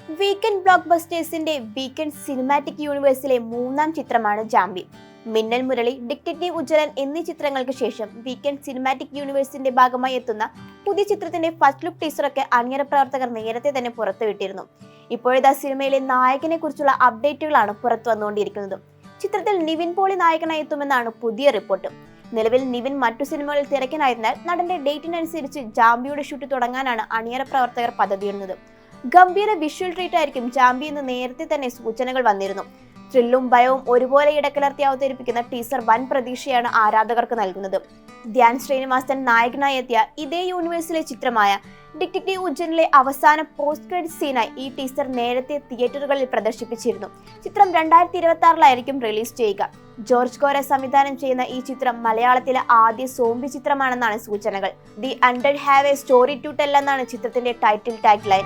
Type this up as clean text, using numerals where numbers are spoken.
Weekend block ബസ്റ്റേഴ്സിന്റെ weekend cinematic യൂണിവേഴ്സിലെ മൂന്നാം ചിത്രമാണ് Jambi. Minnal Murali, detective Ujjwalan എന്നീ ചിത്രങ്ങൾക്ക് ശേഷം വീക്കെൻഡ് സിനിമാറ്റിക് യൂണിവേഴ്സിന്റെ ഭാഗമായി എത്തുന്ന പുതിയ ചിത്രത്തിന്റെ ഫസ്റ്റ് ലുക്ക് ടീസറൊക്കെ അണിയറ പ്രവർത്തകർ നേരത്തെ തന്നെ പുറത്തുവിട്ടിരുന്നു. ഇപ്പോഴത്തെ സിനിമയിലെ നായകനെ കുറിച്ചുള്ള അപ്ഡേറ്റുകളാണ് പുറത്തു വന്നുകൊണ്ടിരിക്കുന്നത്. ചിത്രത്തിൽ നിവിൻ പോളി നായകനായി എത്തുമെന്നാണ് പുതിയ റിപ്പോർട്ട്. നിലവിൽ നിവിൻ മറ്റു സിനിമകളിൽ തിരക്കിനായതിനാൽ നടന്റെ ഡേറ്റിനനുസരിച്ച് ജാംബിയുടെ ഷൂട്ട് തുടങ്ങാനാണ് അണിയറ പ്രവർത്തകർ പദ്ധതിയിടുന്നത്. ഗംഭീര വിഷ്വൽ ട്രീറ്റ് ആയിരിക്കും ജാംബി എന്ന് നേരത്തെ തന്നെ സൂചനകൾ വന്നിരുന്നു. ത്രില്ലും ഭയവും ഒരുപോലെ ഇടകലർത്തി അവതരിപ്പിക്കുന്ന ടീസർ വൻ പ്രതീക്ഷയാണ് ആരാധകർക്ക് നൽകുന്നത്. ധ്യാൻ ശ്രീനിവാസൻ നായകനായി എത്തിയ ഇതേ യൂണിവേഴ്സിലെ ചിത്രമായ ഡിറ്റക്റ്റീവ് ഉജ്ജ്വലിലെ അവസാന പോസ്റ്റ് ക്രെഡിറ്റ് സീനായി ഈ ടീസർ നേരത്തെ തിയേറ്ററുകളിൽ പ്രദർശിപ്പിച്ചിരുന്നു. ചിത്രം 2026 റിലീസ് ചെയ്യുക. ജോർജ് കോര സംവിധാനം ചെയ്യുന്ന ഈ ചിത്രം മലയാളത്തിലെ ആദ്യ സോംബി ചിത്രമാണെന്നാണ് സൂചനകൾ. The undead have a story to tell എന്നാണ് ചിത്രത്തിന്റെ ടൈറ്റിൽ ടാഗ് ലൈൻ.